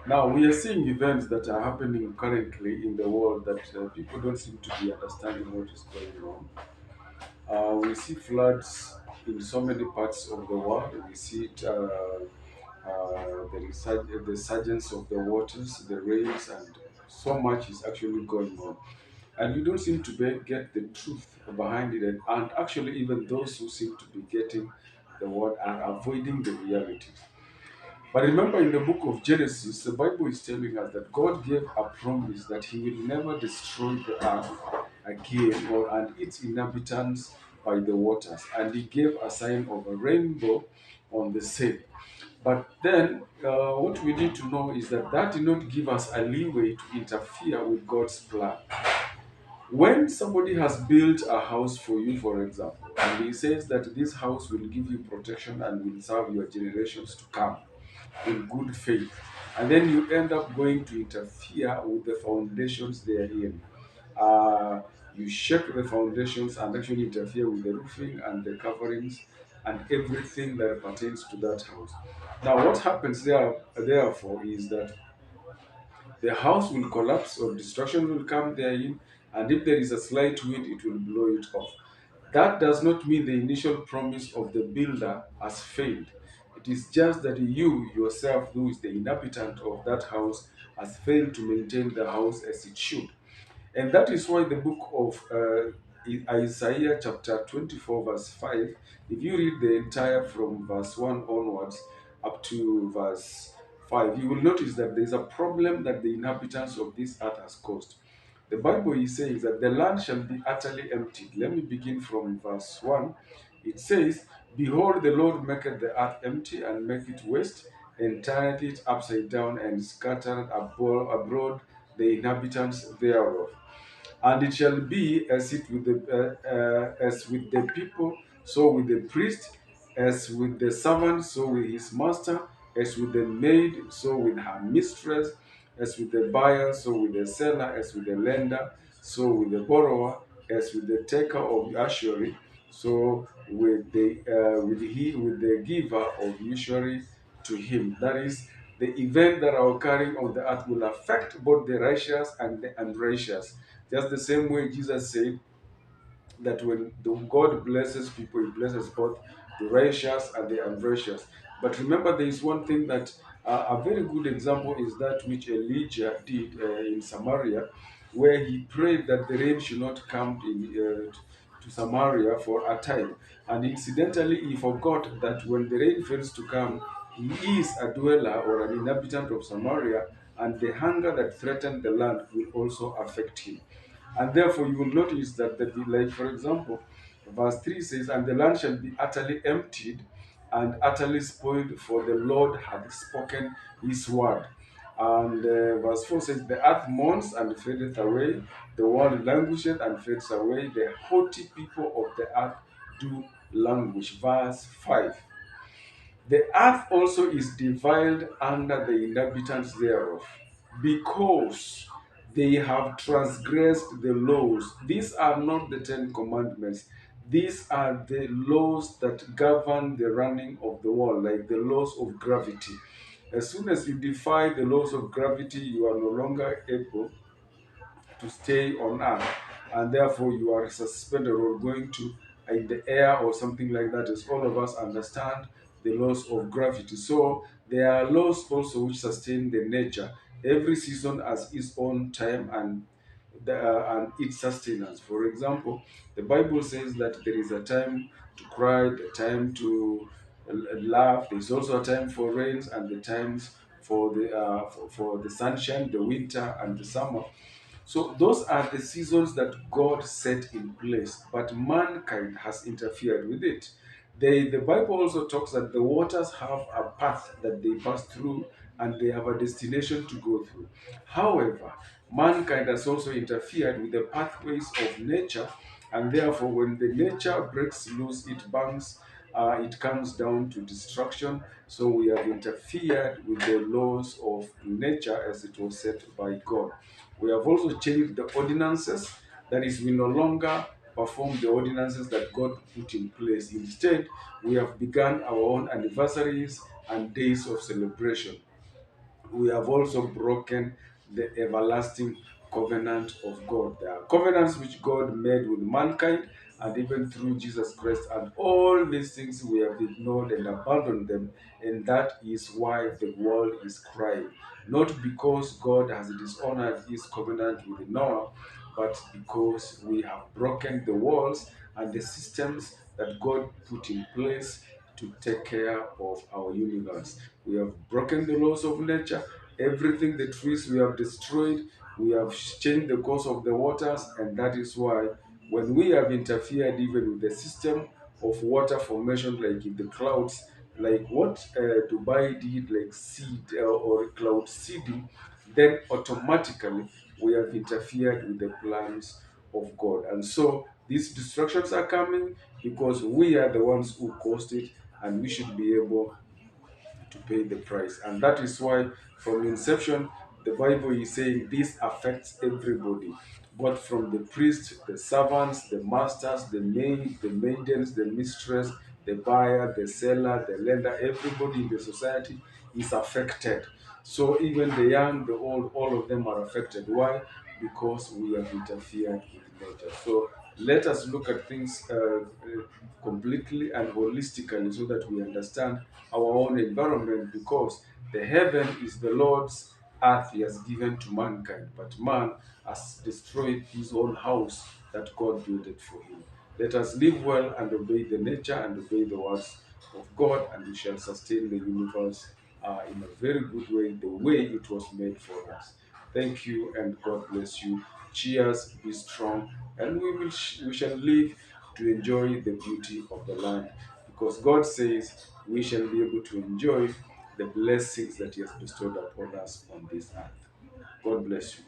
Now we are seeing events that are happening currently in the world that people don't seem to be understanding what is going on. We see floods in so many parts of the world. We see it, the surgence of the waters, the rains, and so much is actually going on. And you don't seem to get the truth behind it. And actually, even those who seem to be getting the word are avoiding the realities. But remember, in the book of Genesis, the Bible is telling us that God gave a promise that He will never destroy the earth again or and its inhabitants by the waters. And He gave a sign of a rainbow on the same. But then, what we need to know is that that did not give us a leeway to interfere with God's plan. When somebody has built a house for you, for example, and he says that this house will give you protection and will serve your generations to come in good faith, and then you end up going to interfere with the foundations they are in. Uh, you shake the foundations and actually interfere with the roofing and the coverings and everything that pertains to that house. Now, what happens there, therefore, is that the house will collapse or destruction will come therein, and if there is a slight wind, it will blow it off. That does not mean the initial promise of the builder has failed. It is just that you yourself, who is the inhabitant of that house, has failed to maintain the house as it should. And that is why the book of Isaiah, chapter 24, verse 5, if you read the entire from verse 1 onwards up to verse 5, you will notice that there is a problem that the inhabitants of this earth has caused. The Bible is saying that the land shall be utterly emptied. Let me begin from verse 1. It says, Behold, the Lord maketh the earth empty and make it waste, and turneth it upside down and scattered abroad the inhabitants thereof. And it shall be as with the people, so with the priest, as with the servant, so with his master, as with the maid, so with her mistress, as with the buyer, so with the seller, as with the lender, so with the borrower, as with the taker of usury, so with the giver of usury to him. That is, the event that are occurring on the earth will affect both the righteous and the unrighteous. Just the same way Jesus said that when the God blesses people, He blesses both the righteous and the unrighteous. But remember, there is one thing that a very good example is that which Elijah did in Samaria, where he prayed that the rain should not come to Samaria for a time. And incidentally, he forgot that when the rain fails to come, he is a dweller or an inhabitant of Samaria, and the hunger that threatened the land will also affect him. And therefore, you will notice that, like for example, verse 3 says, And the land shall be utterly emptied and utterly spoiled, for the Lord hath spoken his word. And verse 4 says, The earth mourns and fadeth away, the world languisheth and fades away, the haughty people of the earth do languish. Verse 5, The earth also is defiled under the inhabitants thereof, because they have transgressed the laws. These are not the Ten Commandments. These are the laws that govern the running of the world, like the laws of gravity. As soon as you defy the laws of gravity, you are no longer able to stay on earth, and therefore you are suspended or going to in the air or something like that, as all of us understand the laws of gravity. So there are laws also which sustain the nature. Every season has its own time and its sustenance. For example, the Bible says that there is a time to cry, the time to laugh. There's also a time for rains and the times for the sunshine, the winter and the summer. So those are the seasons that God set in place, but mankind has interfered with it. The Bible also talks that the waters have a path that they pass through and they have a destination to go through. However, mankind has also interfered with the pathways of nature, and therefore, when the nature breaks loose, it comes down to destruction. So we have interfered with the laws of nature as it was set by God. We have also changed the ordinances. That is, we no longer perform the ordinances that God put in place. Instead, we have begun our own anniversaries and days of celebration. we have also broken the everlasting covenant of God. There are covenants which God made with mankind and even through Jesus Christ, and all these things we have ignored and abandoned them, and that is why the world is crying. Not because God has dishonored his covenant with Noah, but because we have broken the walls and the systems that God put in place to take care of our universe. We have broken the laws of nature. Everything, the trees we have destroyed, we have changed the course of the waters, and that is why when we have interfered even with the system of water formation, like in the clouds, like what Dubai did, like seed or cloud seeding, then automatically we have interfered with the plans of God. And so these destructions are coming because we are the ones who caused it, and we should be able to pay the price. And that is why, from inception, the Bible is saying this affects everybody, both from the priest, the servants, the masters, the maid, the maidens, the mistress, the buyer, the seller, the lender. Everybody in the society is affected. So even the young, the old, all of them are affected. Why? Because we have interfered with nature. So let us look at things completely and holistically so that we understand our own environment, because the heaven is the Lord's, earth he has given to mankind, but man has destroyed his own house that God built it for him. Let us live well and obey the nature and obey the words of God, and we shall sustain the universe in a very good way it was made for us. Thank you and God bless you. Cheers, be strong, and we shall live to enjoy the beauty of the land, because God says we shall be able to enjoy the blessings that He has bestowed upon us on this earth. God bless you.